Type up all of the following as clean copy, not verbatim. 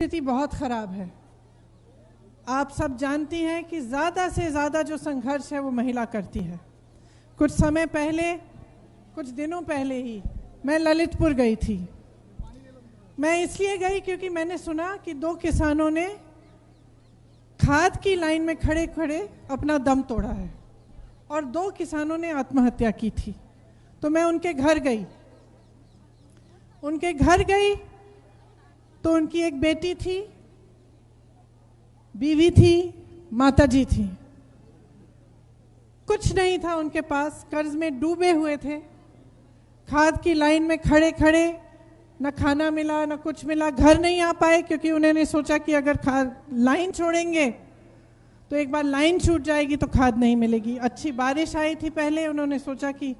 स्थिति बहुत खराब है। आप सब जानती हैं कि ज़्यादा से ज़्यादा जो संघर्ष है वो महिला करती है। कुछ समय पहले, कुछ दिनों पहले ही मैं ललितपुर गई थी। मैं इसलिए गई क्योंकि मैंने सुना कि 2 किसानों ने खाद की लाइन में खड़े खड़े अपना दम तोड़ा है और 2 किसानों ने आत्महत्या की थी। तो मैं उनके घर गई। तो उनकी एक बेटी थी, बीवी थी, माताजी थी। कुछ नहीं था उनके पास, कर्ज में डूबे हुए थे। खाद की लाइन में खड़े खड़े न खाना मिला न कुछ मिला। घर नहीं आ पाए क्योंकि उन्होंने सोचा कि अगर खाद लाइन छोड़ेंगे तो एक बार लाइन छूट जाएगी तो खाद नहीं मिलेगी। अच्छी बारिश आई थी पहले, उन्होंने सोचा कि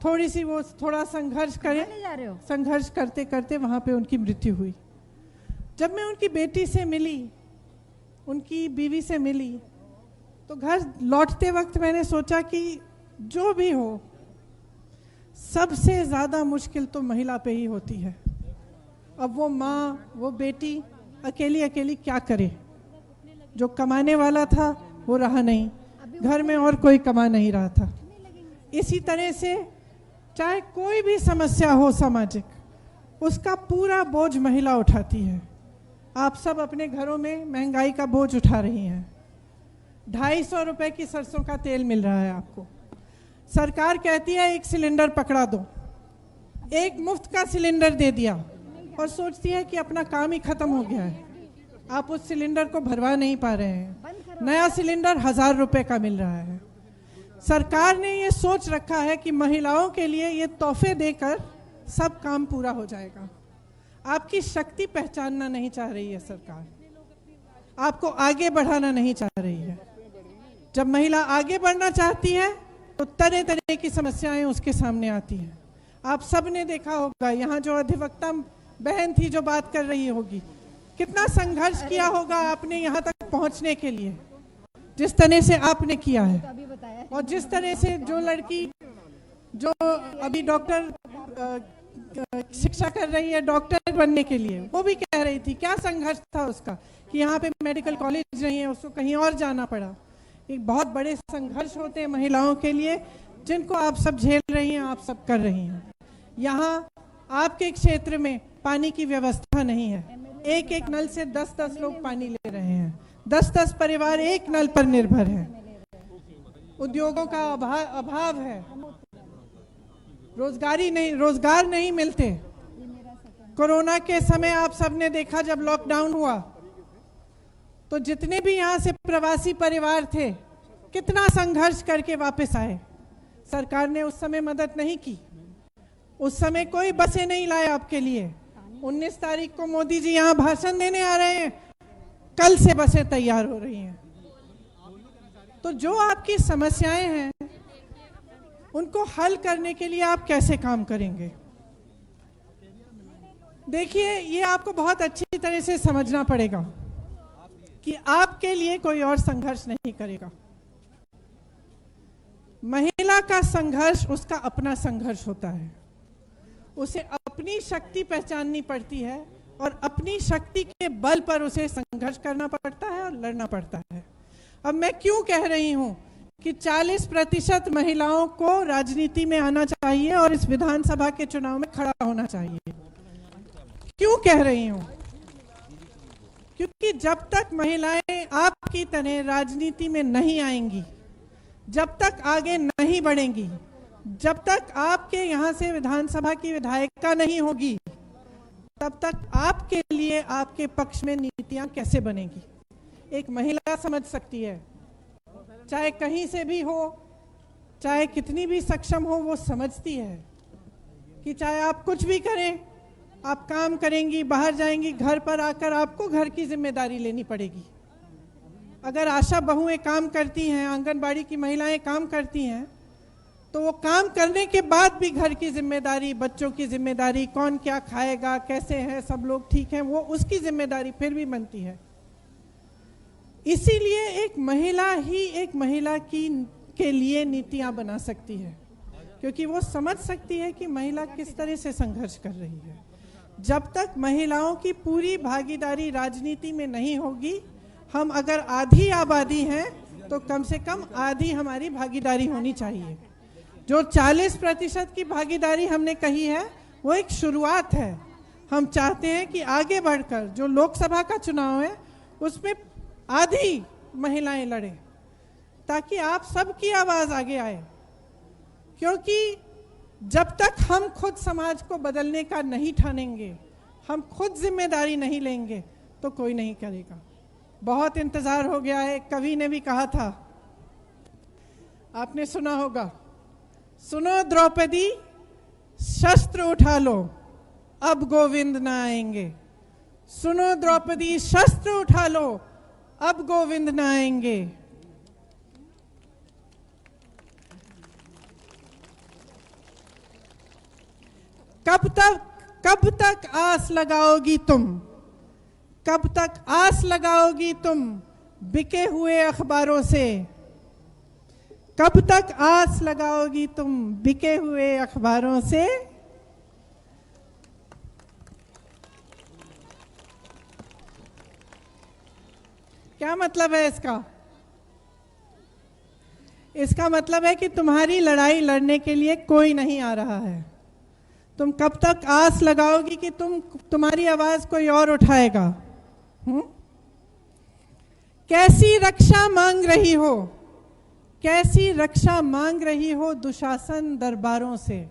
थोड़ा संघर्ष करें। संघर्ष करते करते वहां पे उनकी मृत्यु हुई। जब मैं उनकी बेटी से मिली, उनकी बीवी से मिली, तो घर लौटते वक्त मैंने सोचा कि जो भी हो, सबसे ज़्यादा मुश्किल तो महिला पे ही होती है। अब वो माँ, वो बेटी अकेली अकेली क्या करे। जो कमाने वाला था वो रहा नहीं, घर में और कोई कमा नहीं रहा था। इसी तरह से चाहे कोई भी समस्या हो सामाजिक, उसका पूरा बोझ महिला उठाती है। आप सब अपने घरों में महंगाई का बोझ उठा रही हैं। 250 रुपए की सरसों का तेल मिल रहा है आपको। सरकार कहती है 1 सिलेंडर पकड़ा दो, 1 मुफ्त का सिलेंडर दे दिया और सोचती है कि अपना काम ही खत्म हो गया है। आप उस सिलेंडर को भरवा नहीं पा रहे हैं। नया सिलेंडर 1000 रुपए का मिल रहा है। सरकार ने ये सोच रखा है कि महिलाओं के लिए ये तोहफे देकर सब काम पूरा हो जाएगा। आपकी शक्ति पहचानना नहीं चाह रही है सरकार, आपको आगे बढ़ाना नहीं चाह रही है। जब महिला आगे बढ़ना चाहती है तो तरह तरह की समस्याएं उसके सामने आती हैं। आप सब ने देखा होगा, यहाँ जो अधिवक्ता बहन थी जो बात कर रही होगी, कितना संघर्ष किया होगा आपने यहाँ तक पहुँचने के लिए, जिस तरह से आपने किया है। और जिस तरह से जो लड़की जो अभी डॉक्टर शिक्षा कर रही है डॉक्टर बनने के लिए, वो भी कह रही थी क्या संघर्ष था उसका कि यहाँ पे मेडिकल कॉलेज नहीं है, उसको कहीं और जाना पड़ा। एक बहुत बड़े संघर्ष होते हैं महिलाओं के लिए, जिनको आप सब झेल रही हैं, आप सब कर रही हैं। यहाँ आपके क्षेत्र में पानी की व्यवस्था नहीं है। एक एक नल से 10-10 लोग पानी ले रहे हैं। 10-10 परिवार एक नल पर निर्भर हैं। उद्योगों का अभाव है। रोजगार नहीं मिलते। कोरोना के समय आप सबने देखा, जब लॉकडाउन हुआ तो जितने भी यहाँ से प्रवासी परिवार थे, कितना संघर्ष करके वापस आए। सरकार ने उस समय मदद नहीं की। उस समय कोई बसें नहीं लाए आपके लिए। 19 तारीख को मोदी जी यहाँ भाषण देने आ रहे हैं, कल से बसें तैयार हो रही हैं। तो जो आपकी समस्याएं हैं उनको हल करने के लिए आप कैसे काम करेंगे? देखिए, ये आपको बहुत अच्छी तरह से समझना पड़ेगा कि आपके लिए कोई और संघर्ष नहीं करेगा। महिला का संघर्ष उसका अपना संघर्ष होता है। उसे अपनी शक्ति पहचाननी पड़ती है और अपनी शक्ति के बल पर उसे संघर्ष करना पड़ता है और लड़ना पड़ता है। अब मैं क्यों कह रही हूं कि 40% महिलाओं को राजनीति में आना चाहिए और इस विधानसभा के चुनाव में खड़ा होना चाहिए? क्यों कह रही हूं? क्योंकि जब तक महिलाएं आपकी तरह राजनीति में नहीं आएंगी, जब तक आगे नहीं बढ़ेंगी, जब तक आपके यहाँ से विधानसभा की विधायिका नहीं होगी, तब तक आपके लिए आपके पक्ष में नीतियां कैसे बनेगी? एक महिला समझ सकती है, चाहे कहीं से भी हो, चाहे कितनी भी सक्षम हो, वो समझती है कि चाहे आप कुछ भी करें, आप काम करेंगी, बाहर जाएंगी, घर पर आकर आपको घर की जिम्मेदारी लेनी पड़ेगी। अगर आशा बहुएं काम करती हैं, आंगनबाड़ी की महिलाएं काम करती हैं, तो वो काम करने के बाद भी घर की जिम्मेदारी, बच्चों की जिम्मेदारी, कौन क्या खाएगा, कैसे है, सब लोग ठीक हैं, वो उसकी जिम्मेदारी फिर भी बनती है। इसीलिए एक महिला ही एक महिला के लिए नीतियां बना सकती है, क्योंकि वो समझ सकती है कि महिला किस तरह से संघर्ष कर रही है। जब तक महिलाओं की पूरी भागीदारी राजनीति में नहीं होगी, हम अगर आधी आबादी हैं तो कम से कम आधी हमारी भागीदारी होनी चाहिए। जो 40% की भागीदारी हमने कही है वो एक शुरुआत है। हम चाहते हैं कि आगे बढ़कर जो लोकसभा का चुनाव है उसमें आधी महिलाएं लड़ें, ताकि आप सबकी आवाज आगे आए। क्योंकि जब तक हम खुद समाज को बदलने का नहीं ठानेंगे, हम खुद जिम्मेदारी नहीं लेंगे, तो कोई नहीं करेगा। बहुत इंतजार हो गया है। कवि ने भी कहा था, आपने सुना होगा, सुनो द्रौपदी शस्त्र उठा लो, अब गोविंद न आएंगे। सुनो द्रौपदी शस्त्र उठा लो, अब गोविंद न आएंगे। कब तक आस लगाओगी तुम, कब तक आस लगाओगी तुम बिके हुए अखबारों से। कब तक आस लगाओगी तुम बिके हुए अखबारों से। क्या मतलब है इसका? इसका मतलब है कि तुम्हारी लड़ाई लड़ने के लिए कोई नहीं आ रहा है। तुम कब तक आस लगाओगी कि तुम्हारी आवाज कोई और उठाएगा? कैसी रक्षा मांग रही हो, कैसी रक्षा मांग रही हो दुशासन दरबारों से।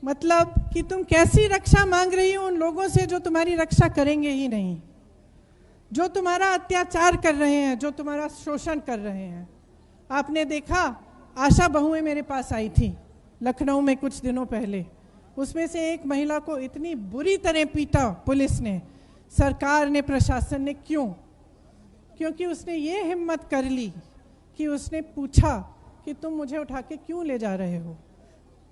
मतलब कि तुम कैसी रक्षा मांग रही हो उन लोगों से जो तुम्हारी रक्षा करेंगे ही नहीं, जो तुम्हारा अत्याचार कर रहे हैं, जो तुम्हारा शोषण कर रहे हैं। आपने देखा, आशा बहुएं मेरे पास आई थी लखनऊ में कुछ दिनों पहले। उसमें से एक महिला को इतनी बुरी तरह पीटा पुलिस ने, सरकार ने, प्रशासन ने। क्यों? क्योंकि उसने ये हिम्मत कर ली कि उसने पूछा कि तुम मुझे उठा के क्यों ले जा रहे हो।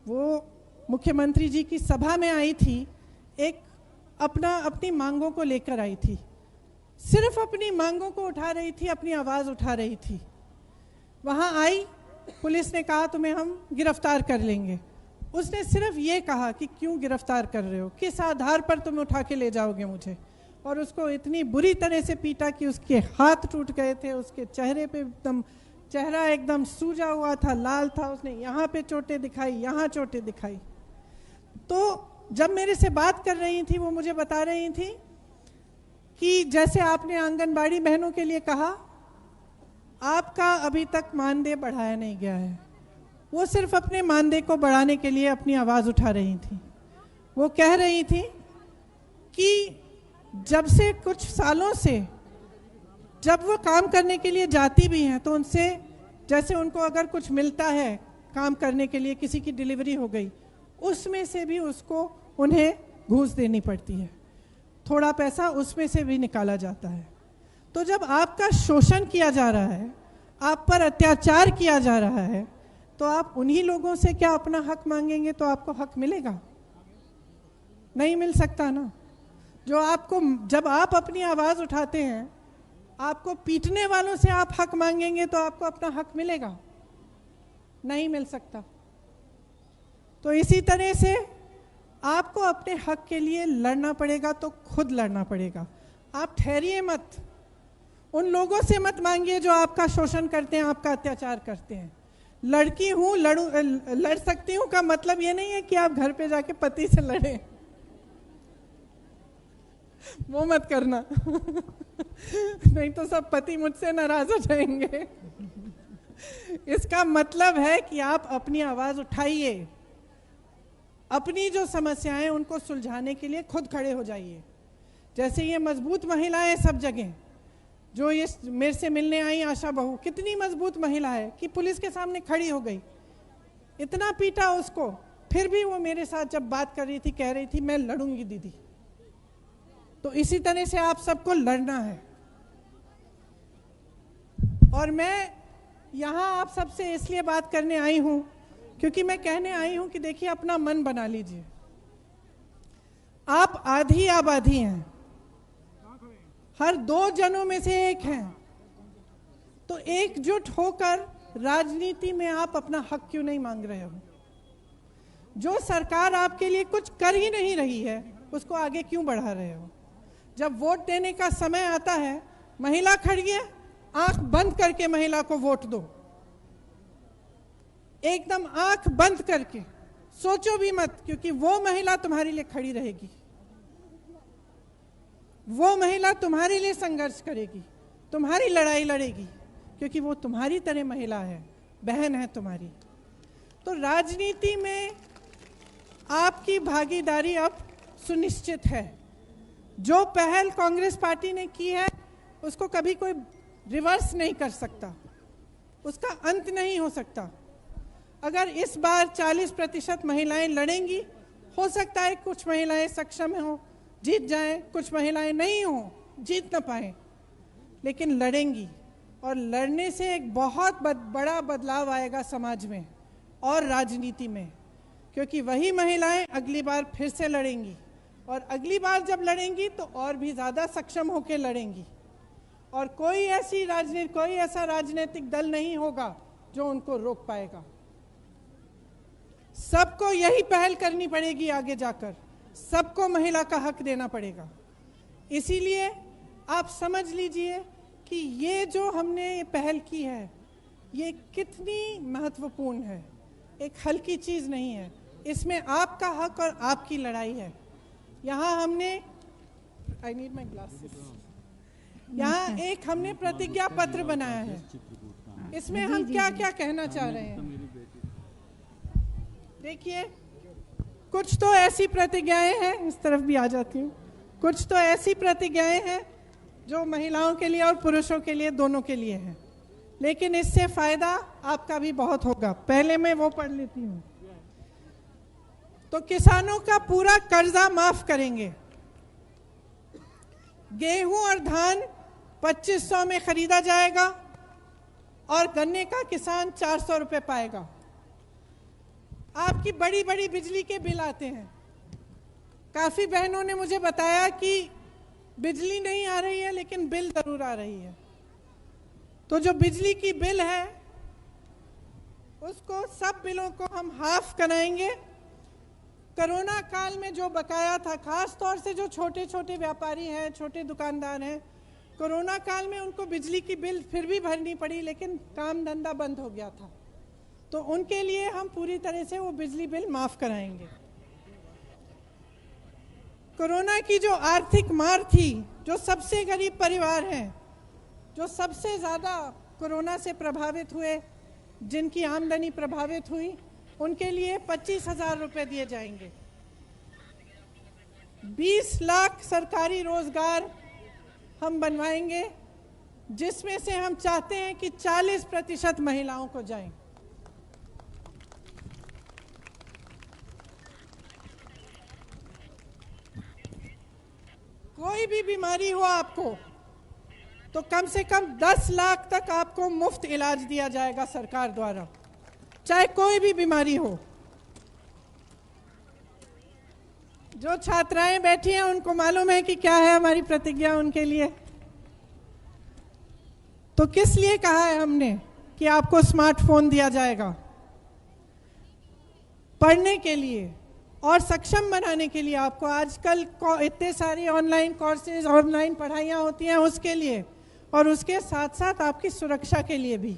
वो मुख्यमंत्री जी की सभा में आई थी, अपनी मांगों को लेकर आई थी, सिर्फ अपनी मांगों को उठा रही थी, अपनी आवाज उठा रही थी। वहां आई, पुलिस ने कहा तुम्हें हम गिरफ्तार कर लेंगे। उसने सिर्फ ये कहा कि क्यों गिरफ्तार कर रहे हो, किस आधार पर तुम उठा के ले जाओगे मुझे। और उसको इतनी बुरी तरह से पीटा कि उसके हाथ टूट गए थे, उसके चेहरे पे चेहरा एकदम सूजा हुआ था, लाल था। उसने यहाँ पे चोटें दिखाई, यहाँ चोटें दिखाई। तो जब मेरे से बात कर रही थी, वो मुझे बता रही थी कि जैसे आपने आंगनबाड़ी बहनों के लिए कहा, आपका अभी तक मानदेय बढ़ाया नहीं गया है। वो सिर्फ अपने मानदेय को बढ़ाने के लिए अपनी आवाज़ उठा रही थी। वो कह रही थी कि जब से कुछ सालों से जब वो काम करने के लिए जाती भी हैं तो उनसे, जैसे उनको अगर कुछ मिलता है काम करने के लिए, किसी की डिलीवरी हो गई, उसमें से भी उसको उन्हें घूस देनी पड़ती है, थोड़ा पैसा उसमें से भी निकाला जाता है। तो जब आपका शोषण किया जा रहा है, आप पर अत्याचार किया जा रहा है, तो आप उन्हीं लोगों से क्या अपना हक मांगेंगे तो आपको हक मिलेगा? नहीं मिल सकता ना। जो आपको, जब आप अपनी आवाज उठाते हैं, आपको पीटने वालों से आप हक मांगेंगे तो आपको अपना हक मिलेगा? नहीं मिल सकता। तो इसी तरह से आपको अपने हक के लिए लड़ना पड़ेगा, तो खुद लड़ना पड़ेगा। आप ठहरिए मत, उन लोगों से मत मांगिए जो आपका शोषण करते हैं, आपका अत्याचार करते हैं। लड़की हूं, लड़ सकती हूं का मतलब ये नहीं है कि आप घर पे जाके पति से लड़ें। वो मत करना नहीं तो सब पति मुझसे नाराज हो जाएंगे। इसका मतलब है कि आप अपनी आवाज उठाइए, अपनी जो समस्याएं उनको सुलझाने के लिए खुद खड़े हो जाइए। जैसे ये मजबूत महिलाएं सब जगह, जो ये मेरे से मिलने आई आशा बहू, कितनी मजबूत महिला है कि पुलिस के सामने खड़ी हो गई, इतना पीटा उसको, फिर भी वो मेरे साथ जब बात कर रही थी कह रही थी मैं लड़ूंगी दीदी। तो इसी तरह से आप सबको लड़ना है। और मैं यहाँ आप सबसे इसलिए बात करने आई हूँ क्योंकि मैं कहने आई हूँ कि देखिए, अपना मन बना लीजिए। आप आधी आबादी हैं, हर 2 जनों में से एक हैं, तो एकजुट होकर राजनीति में आप अपना हक क्यों नहीं मांग रहे हो? जो सरकार आपके लिए कुछ कर ही नहीं रही है, उसको आगे क्यों बढ़ा रहे हो? जब वोट देने का समय आता है, महिला खड़ी है, आंख बंद करके महिला को वोट दो, एकदम आंख बंद करके, सोचो भी मत, क्योंकि वो महिला तुम्हारे लिए खड़ी रहेगी, वो महिला तुम्हारे लिए संघर्ष करेगी, तुम्हारी लड़ाई लड़ेगी, क्योंकि वो तुम्हारी तरह महिला है, बहन है तुम्हारी। तो राजनीति में आपकी भागीदारी अब सुनिश्चित है। जो पहल कांग्रेस पार्टी ने की है उसको कभी कोई रिवर्स नहीं कर सकता, उसका अंत नहीं हो सकता। अगर इस बार 40% महिलाएं लड़ेंगी, हो सकता है कुछ महिलाएं सक्षम हो, जीत जाएं, कुछ महिलाएं नहीं हो, जीत न पाए, लेकिन लड़ेंगी। और लड़ने से एक बहुत बड़ा बदलाव आएगा समाज में और राजनीति में, क्योंकि वही महिलाएं अगली बार फिर से लड़ेंगी, और अगली बार जब लड़ेंगी तो और भी ज़्यादा सक्षम होकर लड़ेंगी, और कोई ऐसा राजनीतिक दल नहीं होगा जो उनको रोक पाएगा। सबको यही पहल करनी पड़ेगी, आगे जाकर सबको महिला का हक देना पड़ेगा। इसीलिए आप समझ लीजिए कि ये जो हमने पहल की है ये कितनी महत्वपूर्ण है, एक हल्की चीज़ नहीं है। इसमें आपका हक और आपकी लड़ाई है। यहाँ हमने आई नीड माई ग्लासेस, यहाँ एक हमने प्रतिज्ञा पत्र बनाया है। इसमें हम क्या क्या कहना चाह रहे हैं, देखिए, कुछ तो ऐसी प्रतिज्ञाएं हैं, इस तरफ भी आ जाती हूँ, कुछ तो ऐसी प्रतिज्ञाएं हैं जो महिलाओं के लिए और पुरुषों के लिए, दोनों के लिए है, लेकिन इससे फायदा आपका भी बहुत होगा। पहले मैं वो पढ़ लेती हूँ। तो किसानों का पूरा कर्जा माफ करेंगे, गेहूं और धान 2500 में खरीदा जाएगा, और गन्ने का किसान 400 रुपये पाएगा। आपकी बड़ी बड़ी बिजली के बिल आते हैं, काफ़ी बहनों ने मुझे बताया कि बिजली नहीं आ रही है लेकिन बिल ज़रूर आ रही है। तो जो बिजली की बिल है उसको, सब बिलों को हम हाफ कराएंगे। कोरोना काल में जो बकाया था, खास तौर से जो छोटे छोटे व्यापारी हैं, छोटे दुकानदार हैं, कोरोना काल में उनको बिजली की बिल फिर भी भरनी पड़ी, लेकिन काम धंधा बंद हो गया था, तो उनके लिए हम पूरी तरह से वो बिजली बिल माफ कराएंगे। कोरोना की जो आर्थिक मार थी, जो सबसे गरीब परिवार हैं, जो सबसे ज़्यादा कोरोना से प्रभावित हुए, जिनकी आमदनी प्रभावित हुई, उनके लिए 25,000 रुपये दिए जाएंगे। 20 लाख सरकारी रोजगार हम बनवाएंगे, जिसमें से हम चाहते हैं कि 40% महिलाओं को जाएं। कोई भी बीमारी हो आपको तो कम से कम 10 लाख तक आपको मुफ्त इलाज दिया जाएगा सरकार द्वारा, चाहे कोई भी बीमारी हो। जो छात्राएं बैठी हैं उनको मालूम है कि क्या है हमारी प्रतिज्ञा उनके लिए। तो किस लिए कहा है हमने कि आपको स्मार्टफोन दिया जाएगा? पढ़ने के लिए और सक्षम बनाने के लिए। आपको आजकल इतने सारी ऑनलाइन कोर्सेज, ऑनलाइन पढ़ाइयाँ होती हैं, उसके लिए, और उसके साथ साथ आपकी सुरक्षा के लिए भी,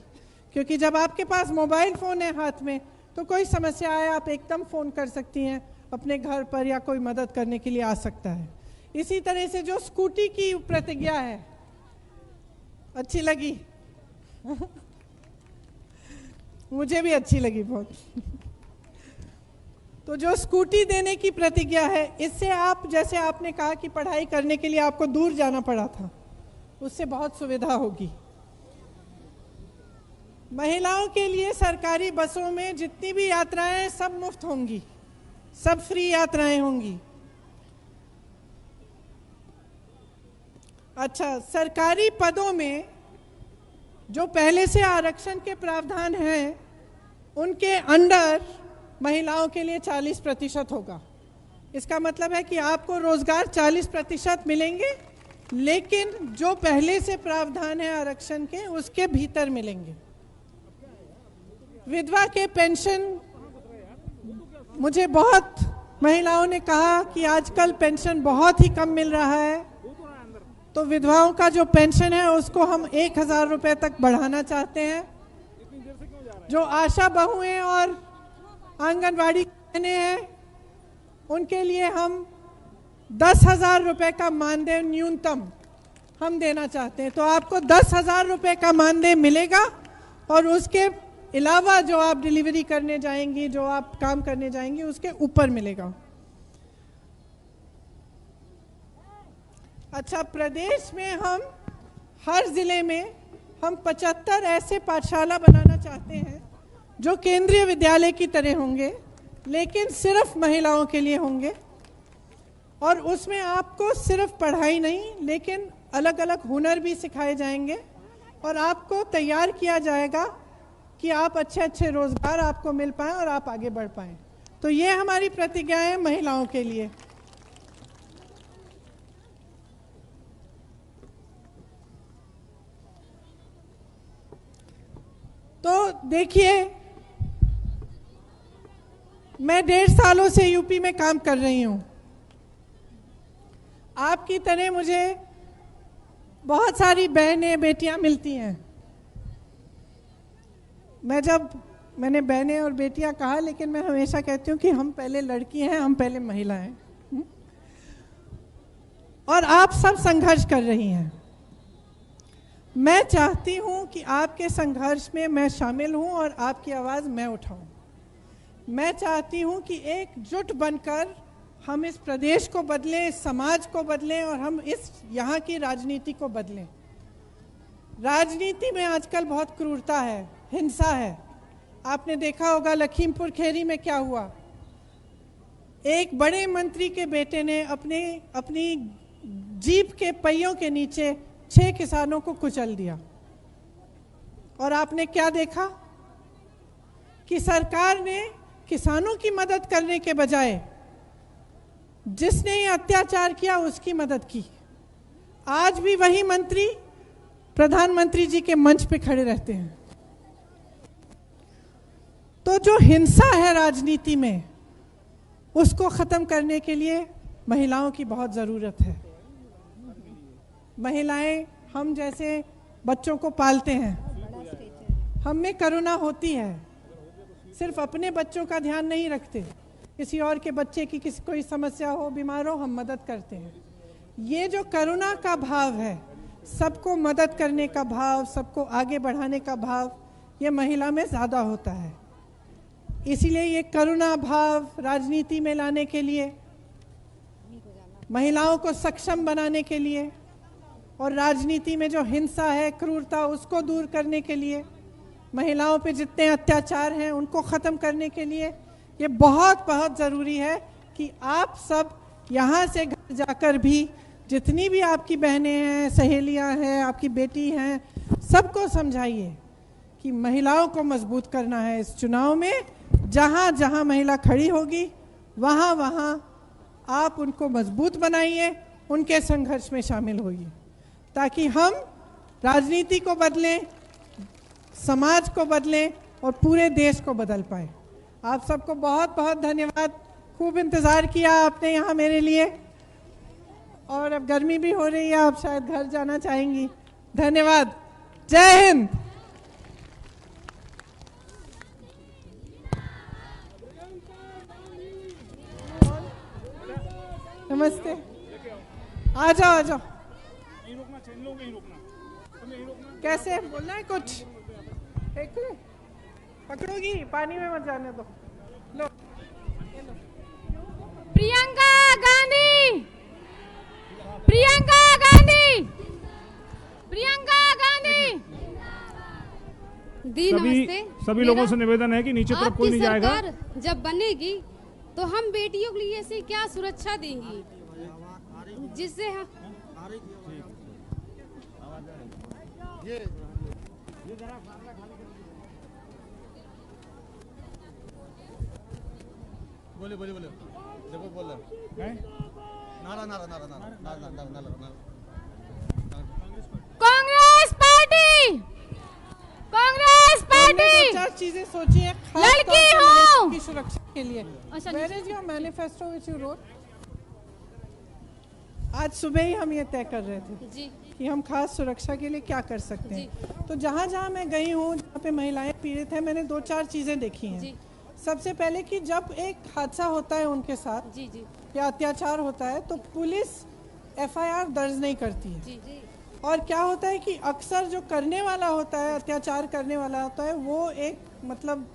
क्योंकि जब आपके पास मोबाइल फ़ोन है हाथ में तो कोई समस्या आए आप एकदम फ़ोन कर सकती हैं अपने घर पर, या कोई मदद करने के लिए आ सकता है। इसी तरह से जो स्कूटी की प्रतिज्ञा है, अच्छी लगी मुझे भी अच्छी लगी बहुत। तो जो स्कूटी देने की प्रतिज्ञा है, इससे आप, जैसे आपने कहा कि पढ़ाई करने के लिए आपको दूर जाना पड़ा था, उससे बहुत सुविधा होगी। महिलाओं के लिए सरकारी बसों में जितनी भी यात्राएं सब मुफ्त होंगी, सब फ्री यात्राएं होंगी। अच्छा, सरकारी पदों में जो पहले से आरक्षण के प्रावधान हैं, उनके अंडर महिलाओं के लिए 40% होगा। इसका मतलब है कि आपको रोजगार 40% मिलेंगे, लेकिन जो पहले से प्रावधान है आरक्षण के, उसके भीतर मिलेंगे। विधवा के पेंशन मुझे बहुत महिलाओं ने कहा कि आजकल पेंशन बहुत ही कम मिल रहा है, तो विधवाओं का जो पेंशन है उसको हम 1,000 रुपए तक बढ़ाना चाहते हैं। जो आशा बहुएं और आंगनवाड़ी बहनें हैं उनके लिए हम 10,000 रुपए का मानदेय न्यूनतम हम देना चाहते हैं। तो आपको 10,000 रुपए का मानदेय मिलेगा और उसके अलावा जो आप डिलीवरी करने जाएंगी, जो आप काम करने जाएंगी, उसके ऊपर मिलेगा। अच्छा, प्रदेश में हम हर जिले में हम 75 ऐसे पाठशाला बनाना चाहते हैं जो केंद्रीय विद्यालय की तरह होंगे, लेकिन सिर्फ महिलाओं के लिए होंगे। और उसमें आपको सिर्फ पढ़ाई नहीं, लेकिन अलग अलग हुनर भी सिखाए जाएंगे और आपको तैयार किया जाएगा कि आप अच्छे अच्छे रोजगार आपको मिल पाएं और आप आगे बढ़ पाएं। तो ये हमारी प्रतिज्ञा है महिलाओं के लिए। तो देखिए, मैं 1.5 सालों से यूपी में काम कर रही हूं। आपकी तरह मुझे बहुत सारी बहनें बेटियां मिलती हैं। मैंने बहनें और बेटियां कहा, लेकिन मैं हमेशा कहती हूँ कि हम पहले लड़की हैं, हम पहले महिला हैं। और आप सब संघर्ष कर रही हैं। मैं चाहती हूँ कि आपके संघर्ष में मैं शामिल हूँ और आपकी आवाज़ मैं उठाऊँ। मैं चाहती हूँ कि एकजुट बनकर हम इस प्रदेश को बदलें, इस समाज को बदलें और हम इस यहाँ की राजनीति को बदलें। राजनीति में आजकल बहुत क्रूरता है, हिंसा है। आपने देखा होगा लखीमपुर खीरी में क्या हुआ। एक बड़े मंत्री के बेटे ने अपनी जीप के पहियों के नीचे 6 किसानों को कुचल दिया। और आपने क्या देखा कि सरकार ने किसानों की मदद करने के बजाय जिसने ये अत्याचार किया उसकी मदद की। आज भी वही मंत्री प्रधानमंत्री जी के मंच पे खड़े रहते हैं। तो जो हिंसा है राजनीति में, उसको खत्म करने के लिए महिलाओं की बहुत ज़रूरत है। महिलाएं हम जैसे बच्चों को पालते हैं, हम में करुणा होती है, सिर्फ अपने बच्चों का ध्यान नहीं रखते, किसी और के बच्चे की किसी कोई समस्या हो, बीमार हो, हम मदद करते हैं। ये जो करुणा का भाव है, सबको मदद करने का भाव, सबको आगे बढ़ाने का भाव, ये महिला में ज़्यादा होता है। इसीलिए ये करुणा भाव राजनीति में लाने के लिए, महिलाओं को सक्षम बनाने के लिए और राजनीति में जो हिंसा है, क्रूरता, उसको दूर करने के लिए, महिलाओं पे जितने अत्याचार हैं उनको ख़त्म करने के लिए ये बहुत बहुत ज़रूरी है कि आप सब यहाँ से घर जाकर भी जितनी भी आपकी बहनें हैं, सहेलियाँ हैं, आपकी बेटी हैं, सबको समझाइए कि महिलाओं को मजबूत करना है। इस चुनाव में जहाँ जहाँ महिला खड़ी होगी वहाँ वहाँ आप उनको मजबूत बनाइए, उनके संघर्ष में शामिल होइए, ताकि हम राजनीति को बदलें, समाज को बदलें और पूरे देश को बदल पाए। आप सबको बहुत बहुत धन्यवाद। खूब इंतज़ार किया आपने यहाँ मेरे लिए, और अब गर्मी भी हो रही है, आप शायद घर जाना चाहेंगी। धन्यवाद। जय हिंद। नमस्ते। आ जाओ आ जाओ। कैसे बोलना है कुछ? पकड़ोगी? पानी में मत जाने दो। लो। प्रियंका गांधी, प्रियंका गांधी, प्रियंका गांधी। दी नमस्ते। सभी लोगों से निवेदन है कि नीचे तरफ कोई नहीं जाएगा। जब बनेगी तो हम बेटियों के लिए ऐसी क्या सुरक्षा देंगी जिससे बोले बोले बोले देखो बोल रहे हैं नारा नारा नारा नारा नारा नारा नारा। कांग्रेस पार्टी, कांग्रेस पार्टी 4 चीजें सोचिए, लड़की हूँ की सुरक्षा। के लिए। अच्छा, Where is your manifesto which you wrote? आज सुबह ही हम ये तय कर रहे थे जी कि हम खास सुरक्षा के लिए क्या कर सकते हैं। तो जहाँ जहाँ मैं गई हूँ, जहाँ पे महिलाएं पीड़ित हैं, मैंने 2-4 चीज़ें देखी हैं। जी सबसे पहले कि जब एक हादसा होता है उनके साथ जी जी या अत्याचार होता है तो पुलिस FIR दर्ज नहीं करती है। जी जी और क्या होता है कि अक्सर जो करने वाला होता है, अत्याचार करने वाला होता है, वो एक मतलब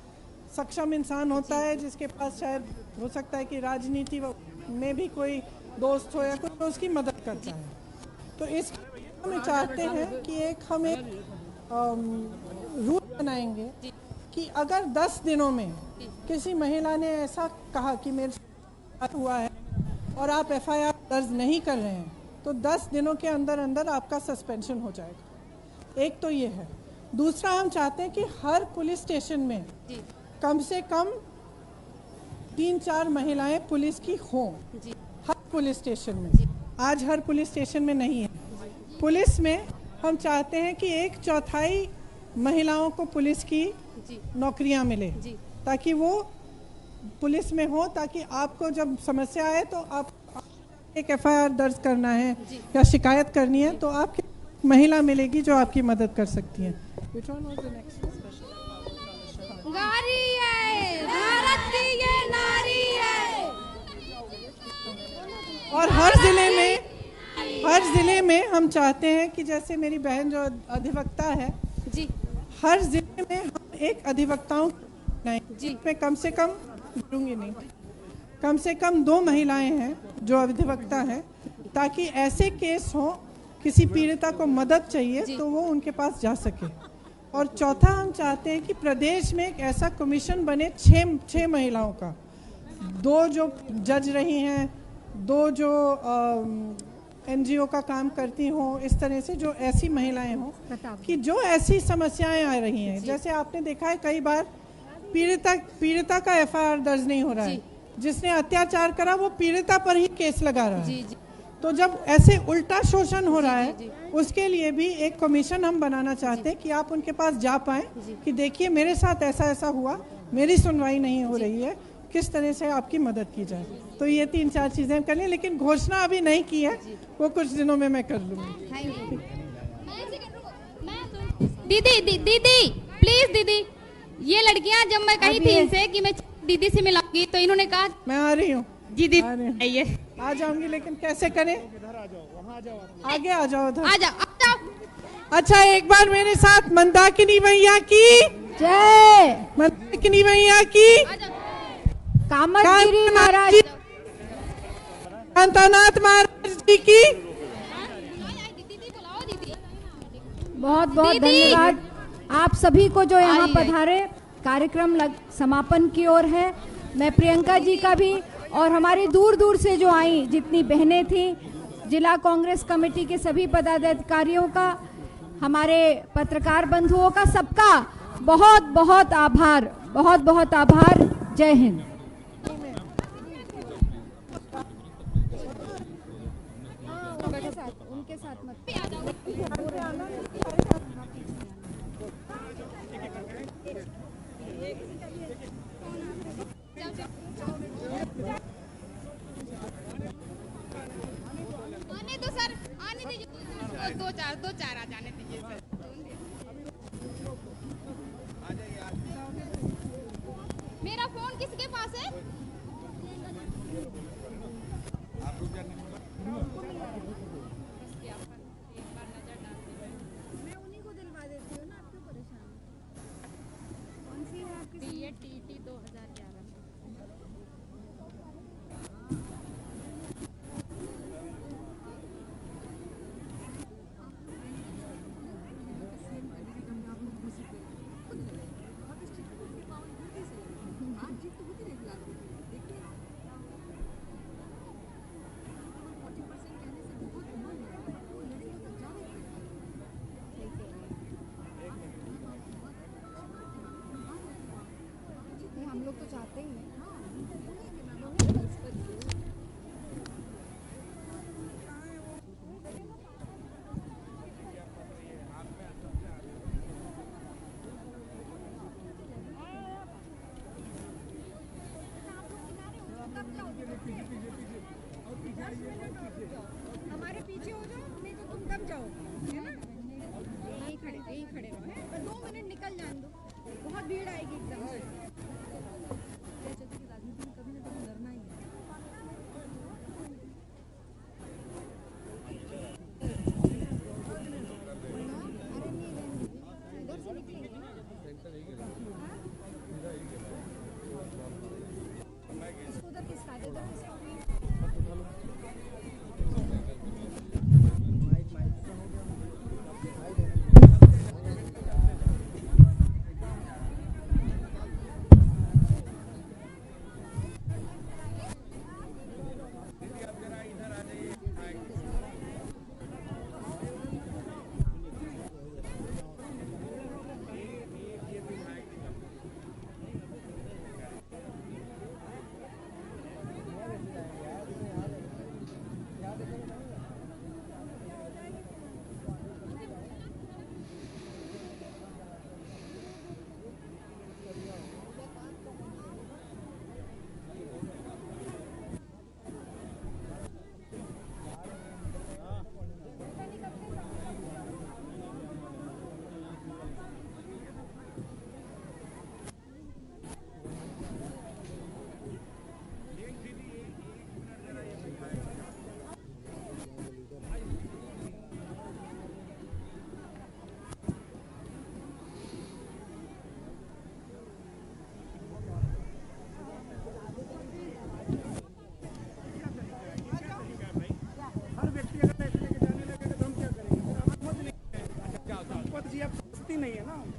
सक्षम इंसान होता है जिसके पास शायद हो सकता है कि राजनीति में भी कोई दोस्त हो या कोई तो उसकी मदद करता है। तो इस हम चाहते हैं कि हम एक रूल बनाएंगे कि अगर 10 दिनों में किसी महिला ने ऐसा कहा कि मेरे साथ हुआ है और आप FIR दर्ज नहीं कर रहे हैं तो 10 दिनों के अंदर अंदर आपका सस्पेंशन हो जाएगा। एक तो ये है। दूसरा, हम चाहते हैं कि हर पुलिस स्टेशन में कम से कम 3-4 महिलाएं पुलिस की हों, हर पुलिस स्टेशन में। आज हर पुलिस स्टेशन में नहीं है। पुलिस में हम चाहते हैं कि 1/4 महिलाओं को पुलिस की नौकरियां मिले ताकि वो पुलिस में हो, ताकि आपको जब समस्या आए तो आप एक FIR दर्ज करना है या शिकायत करनी है तो आपकी महिला मिलेगी जो आपकी मदद कर सकती है। गारी है भारत की ये नारी है। और हर जिले में हम चाहते हैं कि जैसे मेरी बहन जो अधिवक्ता है जी, हर जिले में हम एक अधिवक्ताओं जी में कम से कम दूंगी नहीं, कम से कम 2 महिलाएं हैं जो अधिवक्ता हैं, ताकि ऐसे केस हो किसी पीड़िता को मदद चाहिए तो वो उनके पास जा सके। और चौथा, हम चाहते हैं कि प्रदेश में एक ऐसा कमीशन बने 6 महिलाओं का, 2 जो जज रही हैं, 2 जो NGO का काम करती हों, इस तरह से जो ऐसी महिलाएं हों कि जो ऐसी समस्याएं आ रही हैं। जैसे आपने देखा है कई बार पीड़िता का FIR दर्ज नहीं हो रहा है, जिसने अत्याचार करा वो पीड़िता पर ही केस लगा रहा है। तो जब ऐसे उल्टा शोषण हो रहा है उसके लिए भी एक कमीशन हम बनाना चाहते हैं कि आप उनके पास जा पाएं कि देखिए मेरे साथ ऐसा ऐसा हुआ, मेरी सुनवाई नहीं हो रही है, किस तरह से आपकी मदद की जाए। तो ये 3-4 चीज़ें कर लें, लेकिन घोषणा अभी नहीं की है, वो कुछ दिनों में मैं कर लूँगी। दीदी प्लीज दीदी, ये लड़कियां जब मैं कही थी इनसे कि मैं दीदी से मिलाऊंगी तो इन्होंने कहा मैं आ रही हूँ जी दीदी आइए। आ जाऊंगी, लेकिन कैसे करें? आगे आ जाओ, उधर आ जाओ। अच्छा, एक बार मेरे साथ मंदाकिनी मैया की जय, मंदाकिनी मैया की, कामतगिरी महाराज, कांतानाथ महाराज जी की। बहुत बहुत धन्यवाद आप सभी को जो यहाँ पधारे। कार्यक्रम समापन की ओर है। मैं प्रियंका जी का भी और हमारी दूर दूर से जो आई जितनी बहनें थी, जिला कांग्रेस कमेटी के सभी पदाधिकारियों का, हमारे पत्रकार बंधुओं का, सबका बहुत बहुत आभार, बहुत बहुत आभार। जय हिंद। उनके साथ मत आने दो सर, आने दीजिए, 2-4 आ जाने दीजिए सर। मेरा फोन किसके पास है? मैं उन्हीं को दिलवा देती हूँ ना, आप क्यों परेशान? कौन सी है आपकी? TT 2011। हम लोग तो चाहते ही हैं। भीड़ आएगी एकदम से। नहीं है ना।